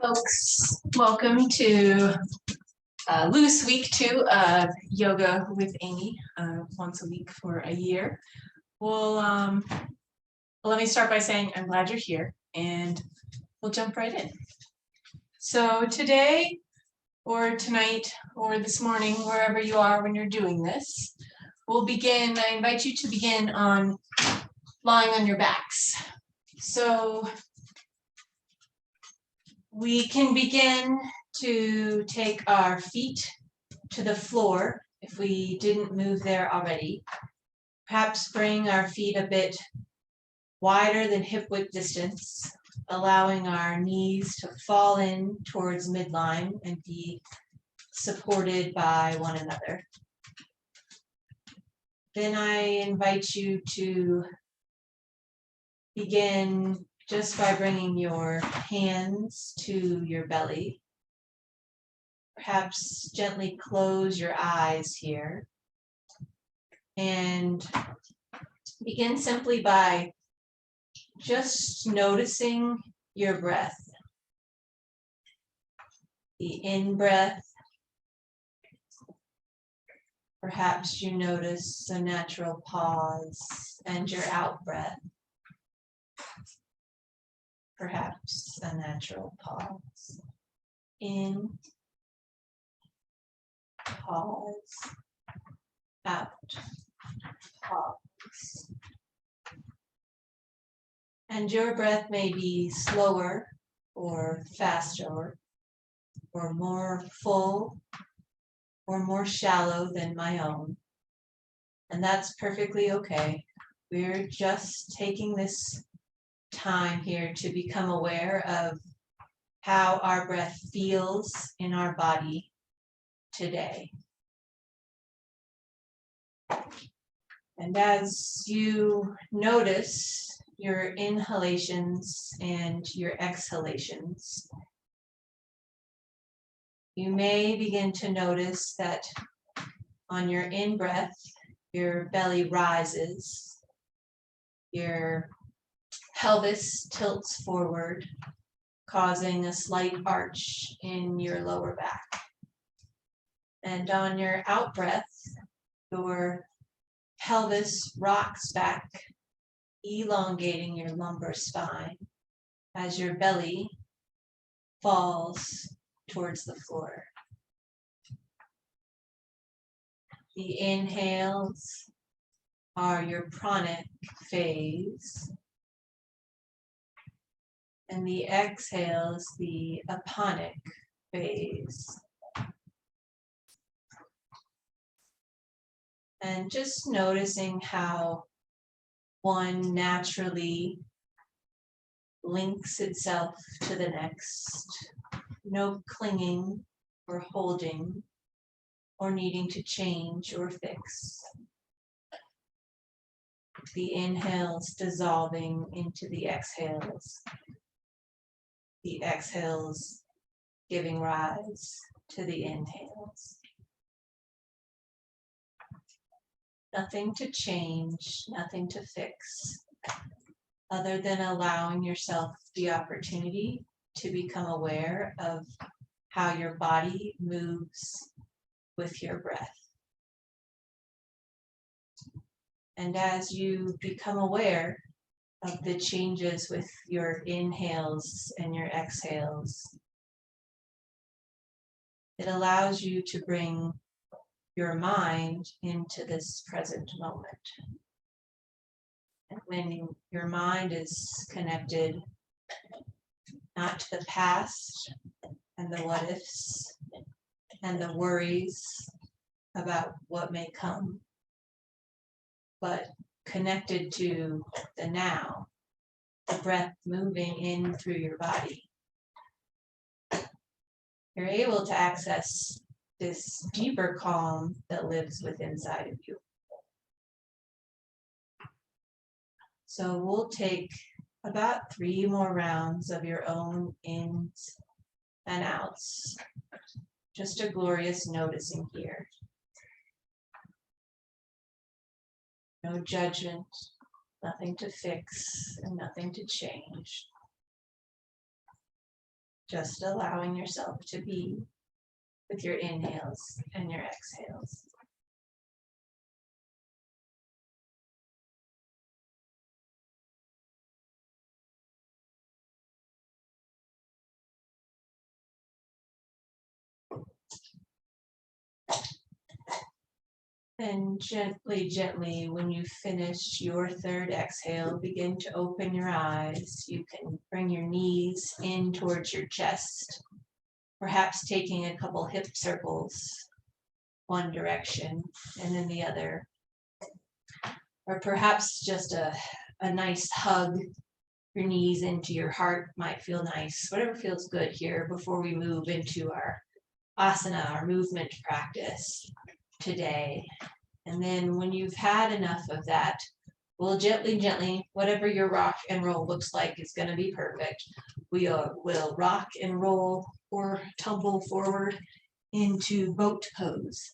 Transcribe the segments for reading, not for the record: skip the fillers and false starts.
Folks, welcome to loose week 2 of Yoga with Amy, once a week for a year. Well, let me start by saying I'm glad you're here, and we'll jump right in. So today, or tonight, or this morning, wherever you are when you're doing this, we'll begin. I invite you to begin on lying on your backs. So we can begin to take our feet to the floor if we didn't move there already. Perhaps bring our feet a bit wider than hip width distance, allowing our knees to fall in towards midline and be supported by one another. Then I invite you to begin just by bringing your hands to your belly. Perhaps gently close your eyes here and begin simply by just noticing your breath. The in-breath. Perhaps you notice a natural pause, and your out-breath. Perhaps a natural pause. In, pause, out, pause. And your breath may be slower or faster, or more full or more shallow than my own. And that's perfectly okay. We're just taking this time here to become aware of how our breath feels in our body today. And as you notice your inhalations and your exhalations, you may begin to notice that on your in-breath, your belly rises, your pelvis tilts forward, causing a slight arch in your lower back. And on your out-breath, your pelvis rocks back, elongating your lumbar spine as your belly falls towards the floor. The inhales are your pranic phase, and the exhales, the aponic phase. And just noticing how one naturally links itself to the next. No clinging or holding or needing to change or fix. The inhales dissolving into the exhales. The exhales giving rise to the inhales. Nothing to change, nothing to fix, other than allowing yourself the opportunity to become aware of how your body moves with your breath. And as you become aware of the changes with your inhales and your exhales, it allows you to bring your mind into this present moment. And when your mind is connected not to the past and the what ifs and the worries about what may come, but connected to the now, the breath moving in through your body, you're able to access this deeper calm that lives within inside of you. So we'll take about 3 more rounds of your own ins and outs. Just a glorious noticing here. No judgment, nothing to fix, and nothing to change. Just allowing yourself to be with your inhales and your exhales. And gently, gently, when you finish your third exhale, begin to open your eyes. You can bring your knees in towards your chest, perhaps taking a couple hip circles, one direction and then the other. Or perhaps just a nice hug, your knees into your heart might feel nice. Whatever feels good here before we move into our asana, our movement practice today. And then when you've had enough of that, we'll gently, gently, whatever your rock and roll looks like is going to be perfect. We will rock and roll or tumble forward into boat pose.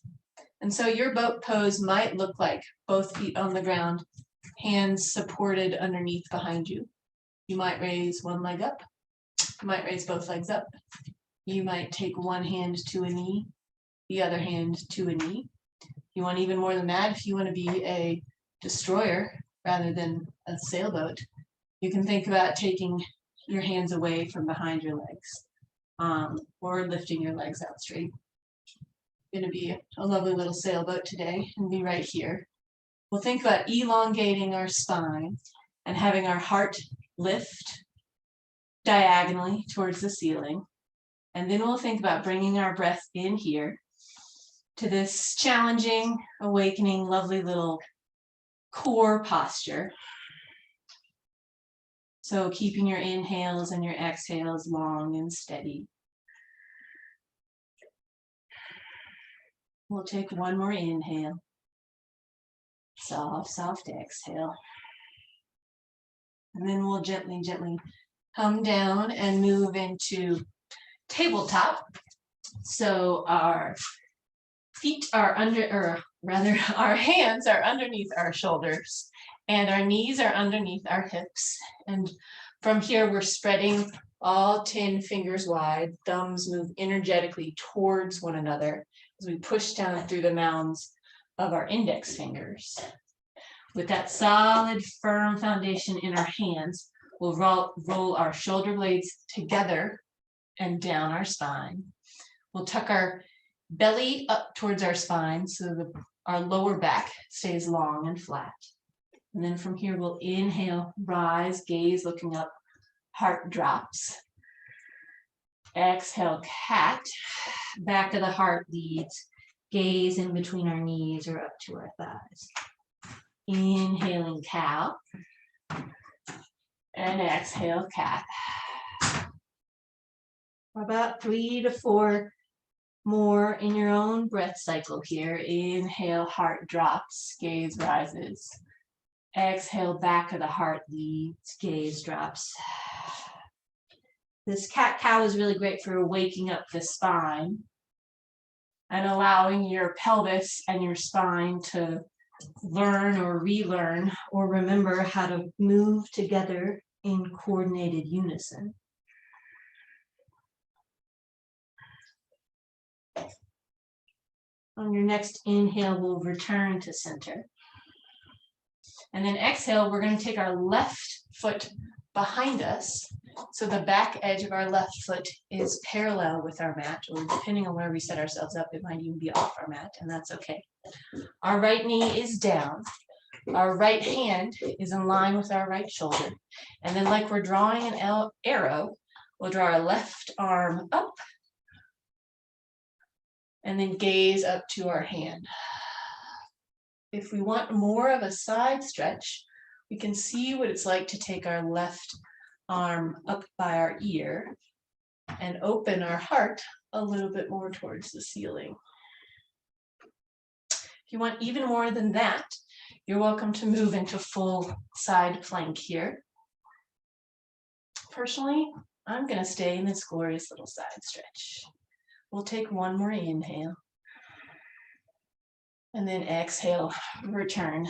And so your boat pose might look like both feet on the ground, hands supported underneath behind you. You might raise one leg up. You might raise both legs up. You might take one hand to a knee, the other hand to a knee. You want even more than that, if you want to be a destroyer rather than a sailboat, you can think about taking your hands away from behind your legs, or lifting your legs out straight. Going to be a lovely little sailboat today and be right here. We'll think about elongating our spine and having our heart lift diagonally towards the ceiling. And then we'll think about bringing our breath in here to this challenging, awakening, lovely little core posture. So keeping your inhales and your exhales long and steady. We'll take one more inhale. Soft, soft exhale. And then we'll gently, gently come down and move into tabletop. So our feet are under, or rather our hands are underneath our shoulders and our knees are underneath our hips. And from here, we're spreading all 10 fingers wide. Thumbs move energetically towards one another as we push down through the mounds of our index fingers. With that solid, firm foundation in our hands, we'll roll our shoulder blades together and down our spine. We'll tuck our belly up towards our spine so our lower back stays long and flat. And then from here, we'll inhale, rise, gaze looking up, heart drops. Exhale, cat, back of the heart leads, gaze in between our knees or up to our thighs. Inhaling cow, and exhale, cat. About 3 to 4 more in your own breath cycle here. Inhale, heart drops, gaze rises. Exhale, back of the heart leads, gaze drops. This cat-cow is really great for waking up the spine and allowing your pelvis and your spine to learn or relearn or remember how to move together in coordinated unison. On your next inhale, we'll return to center. And then exhale, we're going to take our left foot behind us. So the back edge of our left foot is parallel with our mat, or depending on where we set ourselves up, it might even be off our mat, and that's okay. Our right knee is down. Our right hand is in line with our right shoulder. And then like we're drawing an arrow, we'll draw our left arm up and then gaze up to our hand. If we want more of a side stretch, we can see what it's like to take our left arm up by our ear and open our heart a little bit more towards the ceiling. If you want even more than that, you're welcome to move into full side plank here. Personally, I'm going to stay in this glorious little side stretch. We'll take one more inhale. And then exhale, return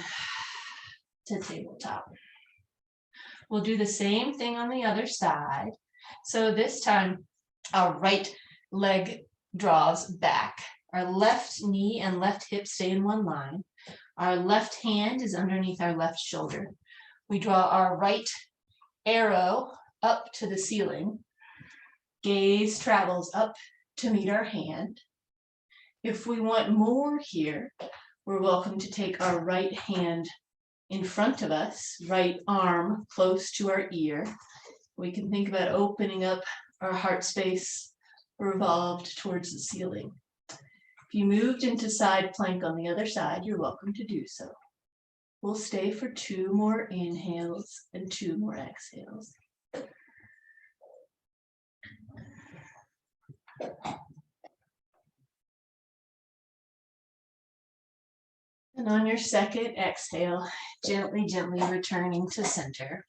to tabletop. We'll do the same thing on the other side. So this time, Our right leg draws back. Our left knee and left hip stay in one line. Our left hand is underneath our left shoulder. We draw our right arrow up to the ceiling. Gaze travels up to meet our hand. If we want more here, we're welcome to take our right hand in front of us, right arm close to our ear. We can think about opening up our heart space revolved towards the ceiling. If you moved into side plank on the other side, you're welcome to do so. We'll stay for 2 more inhales and 2 more exhales. And on your second exhale, gently, gently returning to center.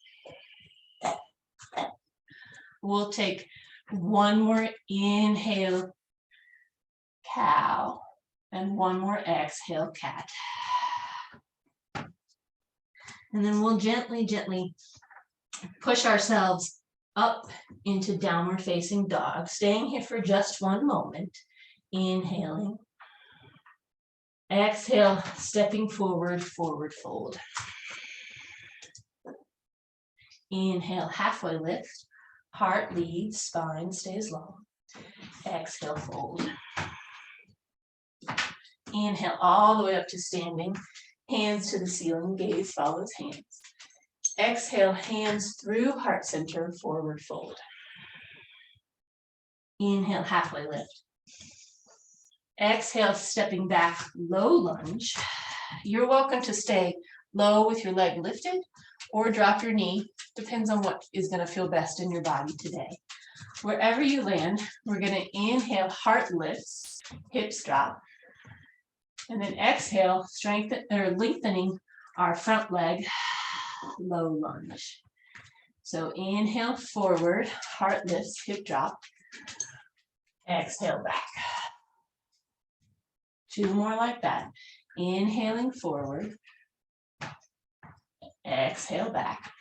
We'll take 1 more inhale, cow, and 1 more exhale, cat. And then we'll gently, gently push ourselves up into downward facing dog, staying here for just 1 moment. Inhaling. Exhale, stepping forward, forward fold. Inhale, halfway lift. Heart leads, spine stays long. Exhale, fold. Inhale all the way up to standing. Hands to the ceiling, gaze follows hands. Exhale, hands through heart center, forward fold. Inhale, halfway lift. Exhale, stepping back, low lunge. You're welcome to stay low with your leg lifted or drop your knee. Depends on what is going to feel best in your body today. Wherever you land, we're going to inhale, heart lifts, hips drop. And then exhale, strengthen or lengthening our front leg, low lunge. So inhale forward, heart lifts, hip drop. Exhale back. 2 more like that. Inhaling forward. Exhale back.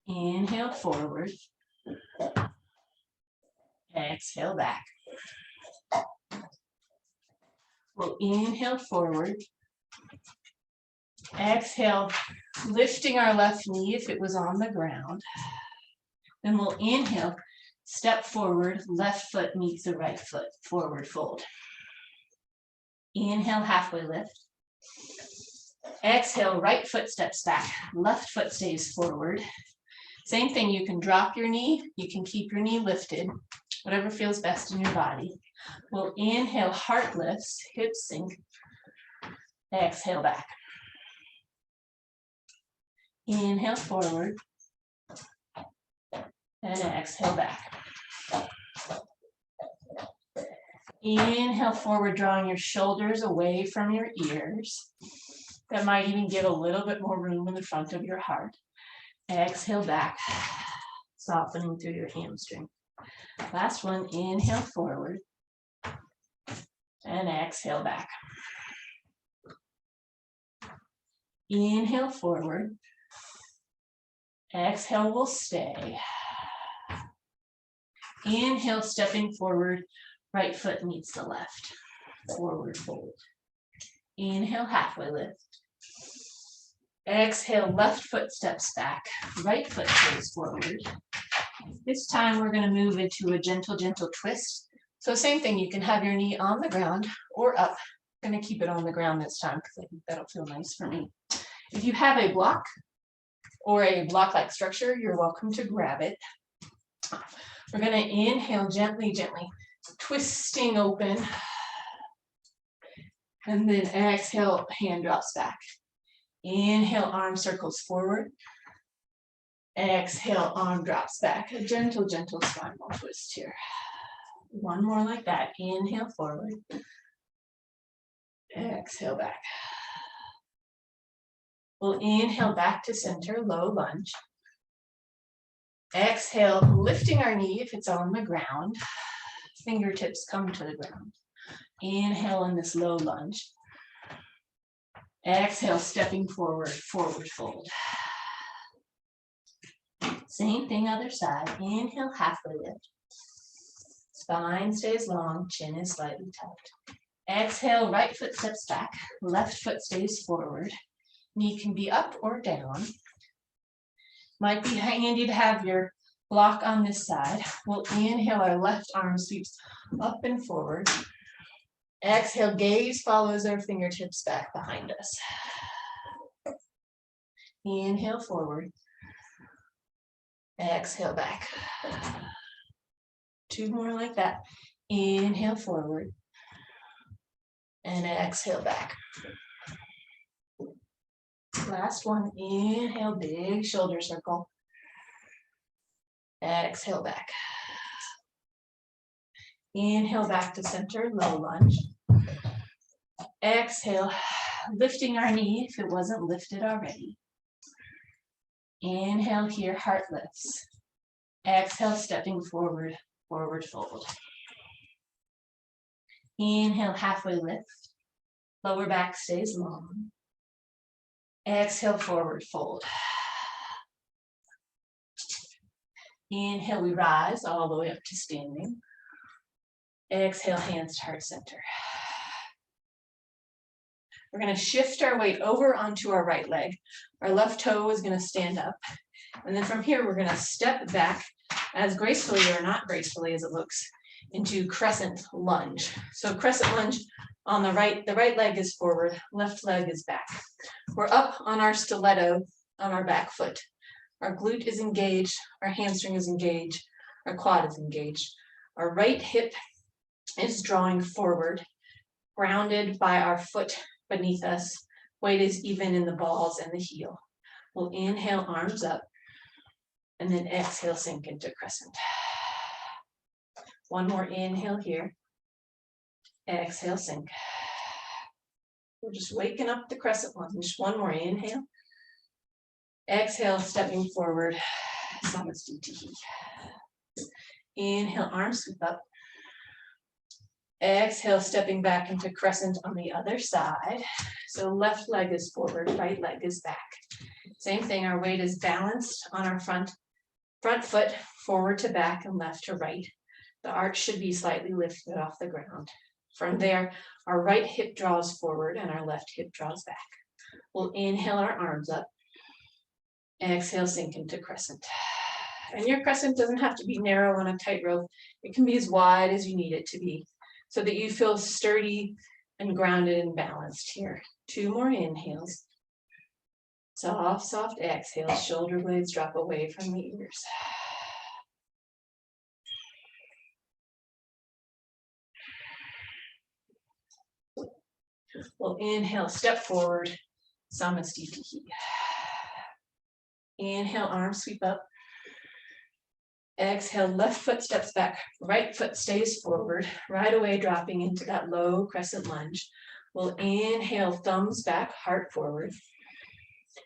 Inhale forward. Exhale back. We'll inhale forward. Exhale, lifting our left knee if it was on the ground. Then we'll inhale, step forward, left foot meets the right foot, forward fold. Inhale, halfway lift. Exhale, right foot steps back, left foot stays forward. Same thing, you can drop your knee, you can keep your knee lifted, whatever feels best in your body. We'll inhale, heart lifts, hips sink. Exhale back. Inhale forward. And exhale back. Inhale forward, drawing your shoulders away from your ears. That might even give a little bit more room in the front of your heart. Exhale back, softening through your hamstring. Last one, inhale forward. And exhale back. Inhale forward. Exhale will stay. Inhale, stepping forward, right foot meets the left, forward fold. Inhale, halfway lift. Exhale, left foot steps back, right foot stays forward. This time we're going to move into a gentle, gentle twist. So same thing, you can have your knee on the ground or up. I'm going to keep it on the ground this time because I think that'll feel nice for me. If you have a block or a block-like structure, you're welcome to grab it. We're going to inhale gently, gently, twisting open. And then exhale, hand drops back. Inhale, arm circles forward. Exhale, arm drops back. A gentle, gentle spinal twist here. 1 more like that. Inhale forward. Exhale back. We'll inhale back to center, low lunge. Exhale, lifting our knee if it's on the ground. Fingertips come to the ground. Inhale in this low lunge. Exhale, stepping forward, forward fold. Same thing other side. Inhale, halfway lift. Spine stays long, chin is slightly tucked. Exhale, right foot steps back, left foot stays forward. Knee can be up or down. Might be handy to have your block on this side. We'll inhale, our left arm sweeps up and forward. Exhale, gaze follows our fingertips back behind us. Inhale forward. Exhale back. 2 more like that. Inhale forward. And exhale back. Last one. Inhale, big shoulder circle. Exhale back. Inhale back to center, low lunge. Exhale, lifting our knee if it wasn't lifted already. Inhale here, heart lifts. Exhale, stepping forward, forward fold. Inhale, halfway lift. Lower back stays long. Exhale, forward fold. Inhale, we rise all the way up to standing. Exhale, hands to heart center. We're going to shift our weight over onto our right leg. Our left toe is going to stand up. And then from here, we're going to step back as gracefully or not gracefully as it looks into crescent lunge. So crescent lunge on the right leg is forward, left leg is back. We're up on our stiletto on our back foot. Our glute is engaged, our hamstring is engaged, our quad is engaged. Our right hip is drawing forward, grounded by our foot beneath us. Weight is even in the balls and the heel. We'll inhale, arms up, and then exhale, sink into crescent. One more inhale here. Exhale, sink. We're just waking up the crescent lunge. One more inhale. Exhale, stepping forward, Samasthiti. Inhale, arms sweep up. Exhale, stepping back into crescent on the other side. So left leg is forward, right leg is back. Same thing, our weight is balanced on our front foot, forward to back and left to right. The arch should be slightly lifted off the ground. From there, our right hip draws forward and our left hip draws back. We'll inhale our arms up. Exhale, sink into crescent. And your crescent doesn't have to be narrow on a tightrope. It can be as wide as you need it to be so that you feel sturdy and grounded and balanced here. 2 more inhales. Soft, soft exhales. Shoulder blades drop away from the ears. We'll inhale, step forward, Samasthiti. Inhale, arms sweep up. Exhale, left foot steps back, right foot stays forward, right away dropping into that low crescent lunge. We'll inhale, thumbs back, heart forward.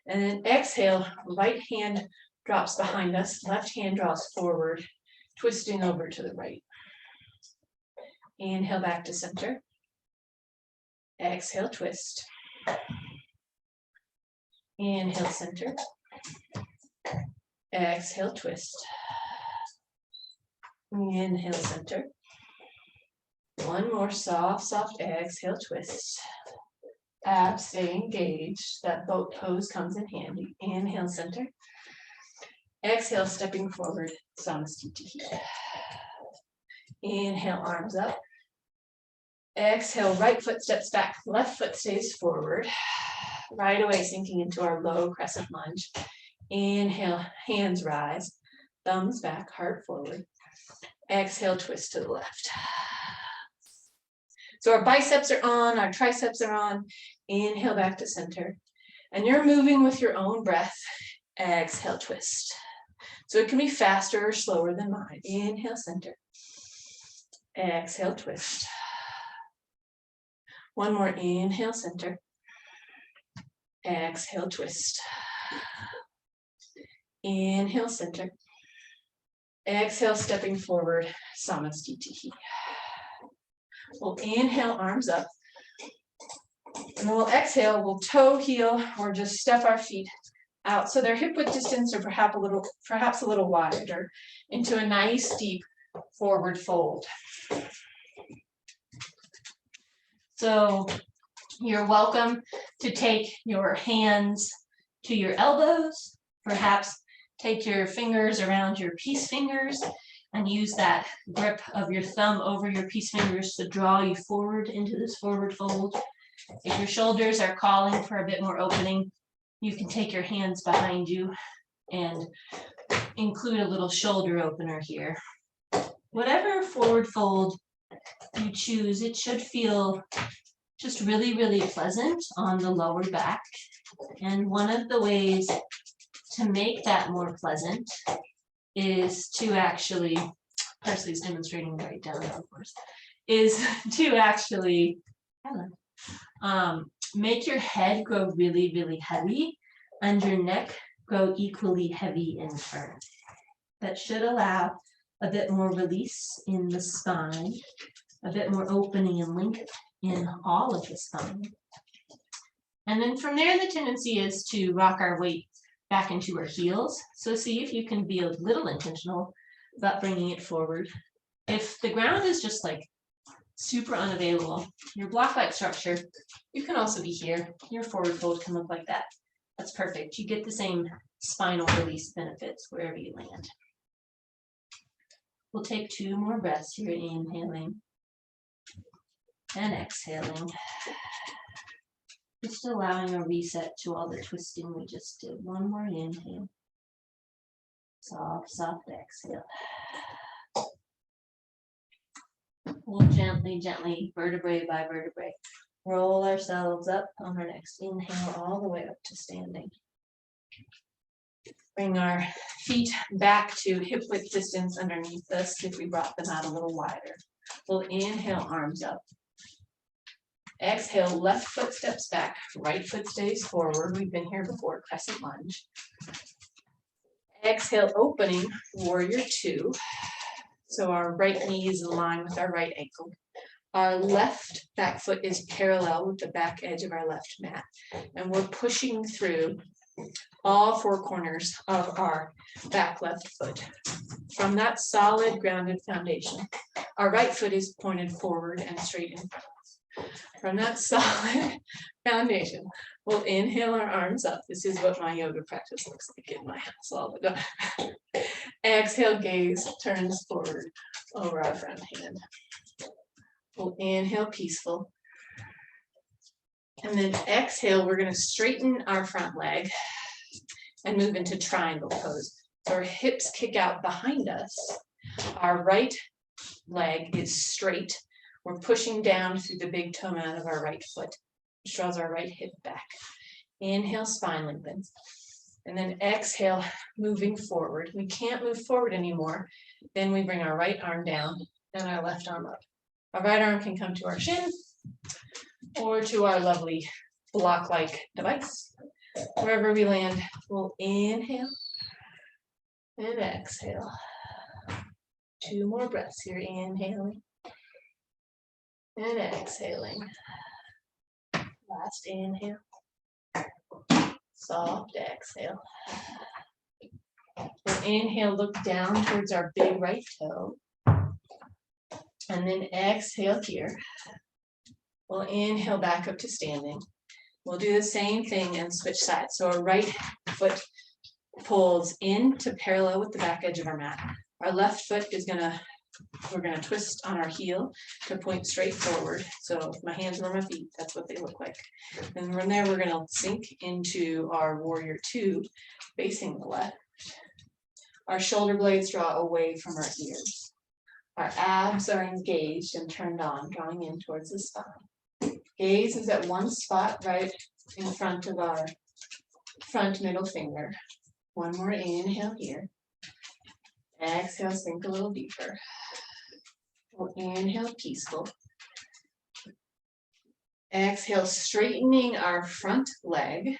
And then exhale, right hand drops behind us, left hand draws forward, twisting over to the right. Inhale back to center. Exhale, twist. Inhale, center. Exhale, twist. Inhale, center. One more soft, soft exhale, twist. Abs stay engaged. That boat pose comes in handy. Inhale, center. Exhale, stepping forward, Samasthiti. Inhale, arms up. Exhale, right foot steps back, left foot stays forward. Right away, sinking into our low crescent lunge. Inhale, hands rise, thumbs back, heart forward. Exhale, twist to the left. So our biceps are on, our triceps are on. Inhale back to center. And you're moving with your own breath. Exhale, twist. So it can be faster or slower than mine. Inhale, center. Exhale, twist. One more, inhale, center. Exhale, twist. Inhale, center. Exhale, stepping forward, Samasthiti. We'll inhale, arms up. And then we'll exhale, we'll toe, heel, or just step our feet out so they're hip width distance or perhaps a little wider into a nice deep forward fold. So you're welcome to take your hands to your elbows, perhaps take your fingers around your peace fingers and use that grip of your thumb over your peace fingers to draw you forward into this forward fold. If your shoulders are calling for a bit more opening, you can take your hands behind you and include a little shoulder opener here. Whatever forward fold you choose, it should feel just really, really pleasant on the lower back. And one of the ways to make that more pleasant is to actually, Parsley's demonstrating right down, of course, is to actually make your head grow really, really heavy and your neck grow equally heavy in turn. That should allow a bit more release in the spine, a bit more opening and length in all of the spine. And then from there, the tendency is to rock our weight back into our heels. So see if you can be a little intentional about bringing it forward. If the ground is just like super unavailable, your block-like structure, you can also be here. Your forward fold can look like that. That's perfect. You get the same spinal release benefits wherever you land. We'll take 2 more breaths here, inhaling and exhaling. Just allowing a reset to all the twisting we just did. One more inhale. Soft, soft exhale. We'll gently, gently, vertebrae by vertebrae, roll ourselves up on our next inhale all the way up to standing. Bring our feet back to hip width distance underneath us if we brought them out a little wider. We'll inhale, arms up. Exhale, left foot steps back, right foot stays forward. We've been here before, crescent lunge. Exhale, opening, warrior 2. So our right knee is in line with our right ankle. Our left back foot is parallel with the back edge of our left mat. And we're pushing through all 4 corners of our back left foot. From that solid grounded foundation, our right foot is pointed forward and straight in front. From that solid foundation, we'll inhale our arms up. This is what my yoga practice looks like in my house all the time. Exhale, gaze turns forward over our front hand. We'll inhale, peaceful. And then exhale, we're going to straighten our front leg and move into triangle pose. So our hips kick out behind us. Our right leg is straight. We're pushing down through the big toe mat of our right foot, which draws our right hip back. Inhale, spine lengthens. And then exhale, moving forward. We can't move forward anymore. Then we bring our right arm down and our left arm up. Our right arm can come to our shin or to our lovely block-like device. Wherever we land, we'll inhale and exhale. 2 more breaths here, inhaling and exhaling. Last inhale. Soft exhale. We'll inhale, look down towards our big right toe. And then exhale here. We'll inhale back up to standing. We'll do the same thing and switch sides. So our right foot pulls in to parallel with the back edge of our mat. Our left foot is we're gonna twist on our heel to point straight forward. So if my hands were my feet, that's what they look like. And from there, we're gonna sink into our warrior 2, facing the left. Our shoulder blades draw away from our ears. Our abs are engaged and turned on, drawing in towards the spine. Gaze is at one spot right in front of our front middle finger. One more inhale here. Exhale, sink a little deeper. We'll inhale, peaceful. Exhale, straightening our front leg.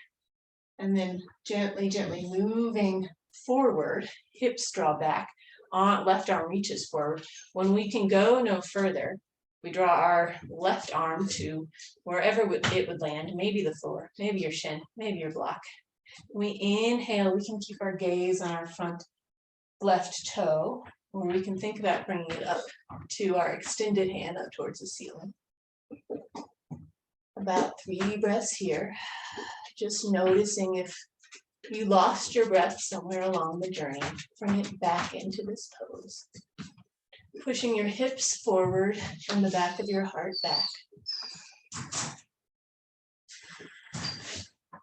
And then gently, gently moving forward. Hips draw back. Left arm reaches forward. When we can go no further, we draw our left arm to wherever it would land. Maybe the floor, maybe your shin, maybe your block. We inhale, we can keep our gaze on our front left toe, or we can think about bringing it up to our extended hand up towards the ceiling. About 3 breaths here. Just noticing if you lost your breath somewhere along the journey, bring it back into this pose. Pushing your hips forward from the back of your heart back.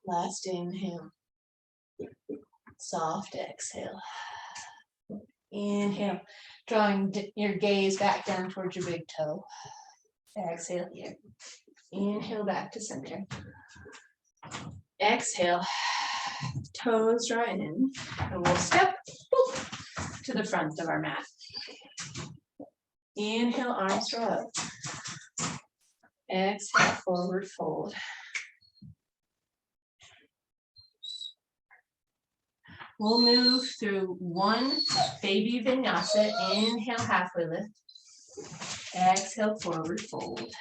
Last inhale. Soft exhale. Inhale, drawing your gaze back down towards your big toe. Exhale here. Inhale back to center. Exhale, toes draw in, and we'll step to the front of our mat. Inhale, arms draw up. Exhale, forward fold. We'll move through one baby vinyasa. Inhale, halfway lift. Exhale, forward fold.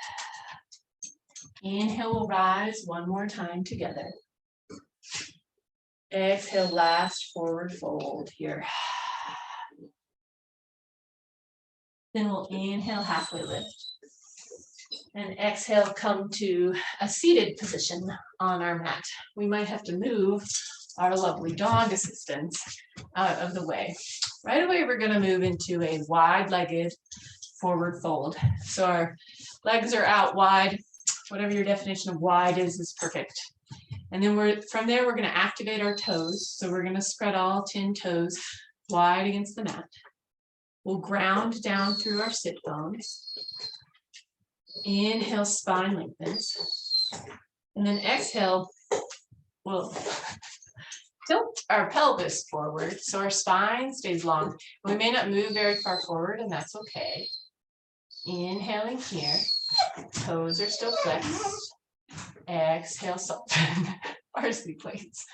Inhale, we'll rise one more time together. Exhale, last forward fold here. Then we'll inhale, halfway lift. And exhale, come to a seated position on our mat. We might have to move our lovely dog assistants out of the way. Right away, we're going to move into a wide-legged forward fold. So our legs are out wide. Whatever your definition of wide is perfect. And then from there, we're going to activate our toes. So we're going to spread all 10 toes wide against the mat. We'll ground down through our sit bones. Inhale, spine lengthens. And then exhale, we'll tilt our pelvis forward so our spine stays long. We may not move very far forward, and that's okay. Inhaling here, toes are still flexed. Exhale, soften, parsley plates.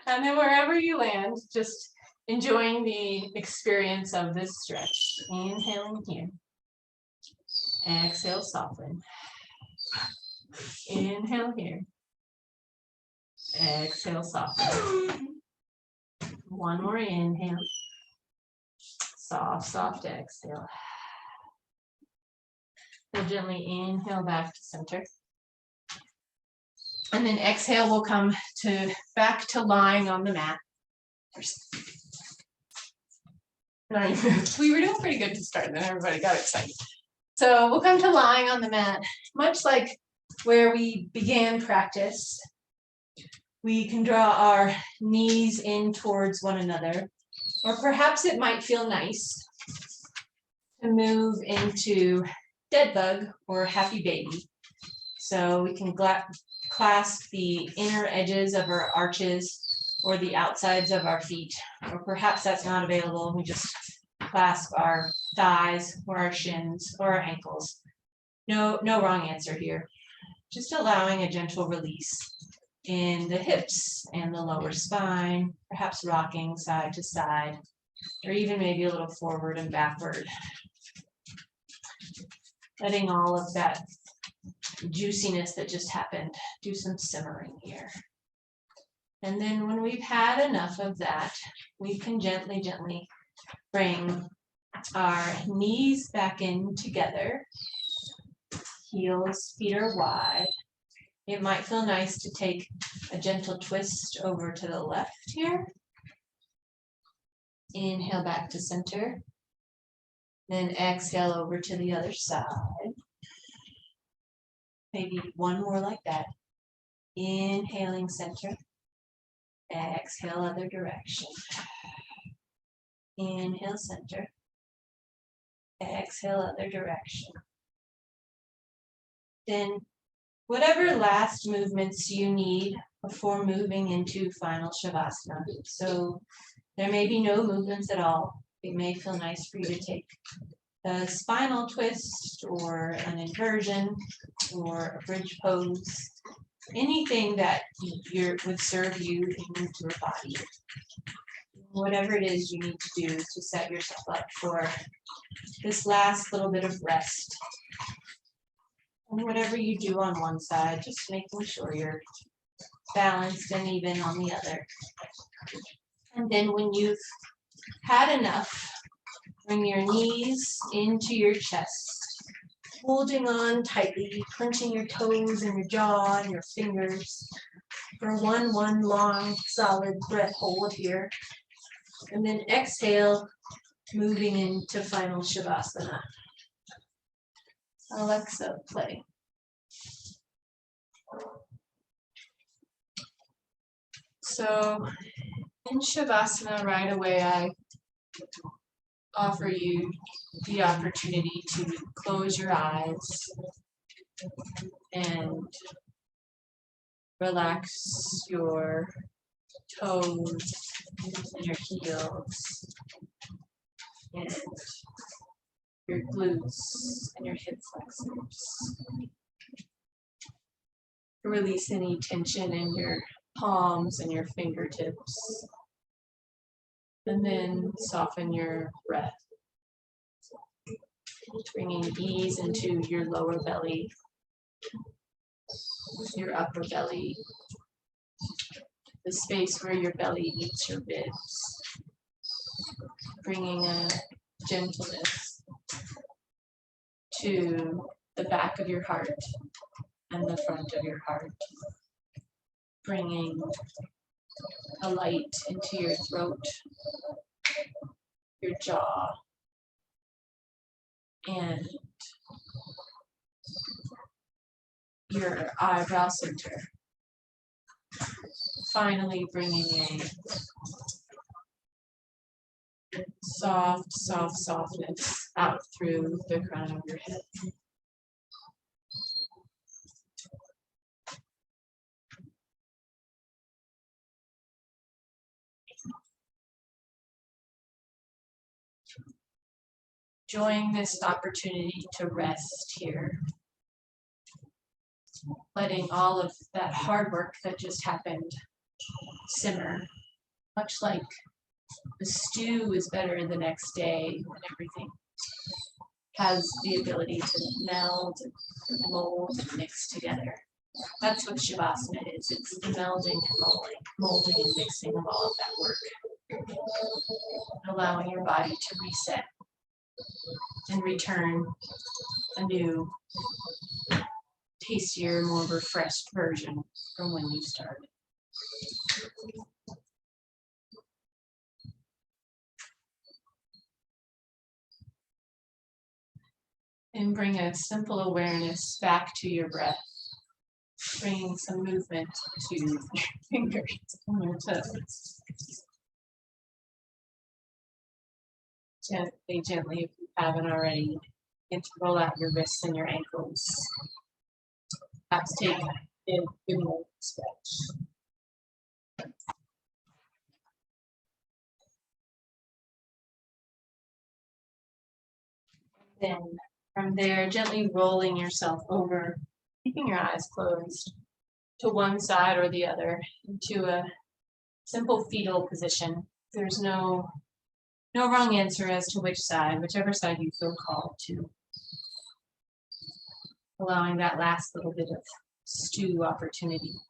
And then wherever you land, just enjoying the experience of this stretch. Inhaling here. Exhale, soften. Inhale here. Exhale, soften. One more inhale. Soft, soft exhale. We'll gently inhale back to center. And then exhale, we'll come back to lying on the mat. We were doing pretty good to start, then everybody got excited. So we'll come to lying on the mat, much like where we began practice. We can draw our knees in towards one another, or perhaps it might feel nice to move into dead bug or happy baby. So we can clasp the inner edges of our arches or the outsides of our feet, or perhaps that's not available. We just clasp our thighs or our shins or our ankles. No wrong answer here. Just allowing a gentle release in the hips and the lower spine, perhaps rocking side to side, or even maybe a little forward and backward. Letting all of that juiciness that just happened do some simmering here. And then when we've had enough of that, we can gently, gently bring our knees back in together. Heels, feet are wide. It might feel nice to take a gentle twist over to the left here. Inhale back to center. Then exhale over to the other side. Maybe one more like that. Inhaling center. Exhale other direction. Inhale center. Exhale other direction. Then whatever last movements you need before moving into final Shavasana. So there may be no movements at all. It may feel nice for you to take a spinal twist or an inversion or a bridge pose. Anything that would serve you in your body. Whatever it is you need to do to set yourself up for this last little bit of rest. And whatever you do on one side, just making sure you're balanced and even on the other. And then when you've had enough, bring your knees into your chest, holding on tightly, clenching your toes and your jaw and your fingers for one long, solid breath hold here. And then exhale, moving into final Shavasana. Alexa, play. So in Shavasana right away, I offer you the opportunity to close your eyes and relax your toes and your heels and your glutes and your hip flexors. Release any tension in your palms and your fingertips. And then soften your breath, bringing ease into your lower belly, your upper belly, the space where your belly meets your ribs, bringing a gentleness to the back of your heart and the front of your heart, bringing a light into your throat, your jaw, and your eyebrow center. Finally bringing a softness out through the crown of your head. Enjoying this opportunity to rest here. Letting all of that hard work that just happened simmer. Much like the stew is better the next day when everything has the ability to meld, mold, and mix together. That's what Shavasana is. It's the melding and molding and mixing of all of that work. Allowing your body to reset and return a new, tastier, more refreshed version from when you started. And bring a simple awareness back to your breath, bringing some movement to your fingers and your toes. Gently, if you haven't already, begin to roll out your wrists and your ankles. Perhaps take a good morning stretch. Then from there, gently rolling yourself over, keeping your eyes closed to one side or the other into a simple fetal position. There's no wrong answer as to which side, whichever side you feel called to. Allowing that last little bit of stew opportunity.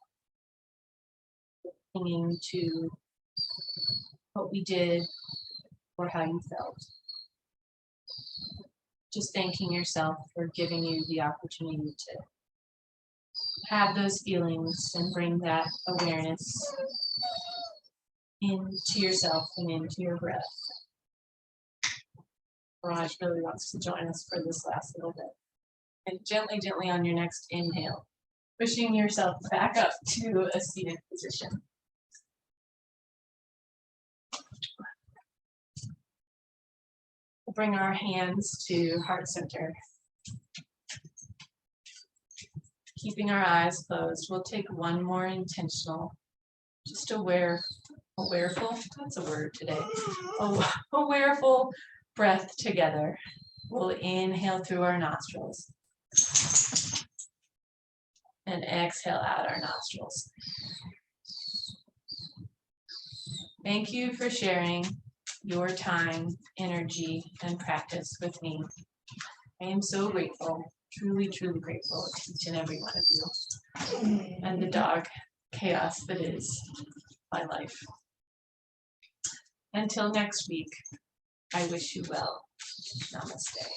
Clinging to what we did or how you felt. Just thanking yourself for giving you the opportunity to have those feelings and bring that awareness into yourself and into your breath. Raj really wants to join us for this last little bit. And gently on your next inhale, pushing yourself back up to a seated position. We'll bring our hands to heart center. Keeping our eyes closed, we'll take one more intentional, just awareful, that's a word today, awareful breath together. We'll inhale through our nostrils and exhale out our nostrils. Thank you for sharing your time, energy, and practice with me. I am so grateful, truly grateful to each and every one of you. And the dog chaos that is my life. Until next week, I wish you well. Namaste.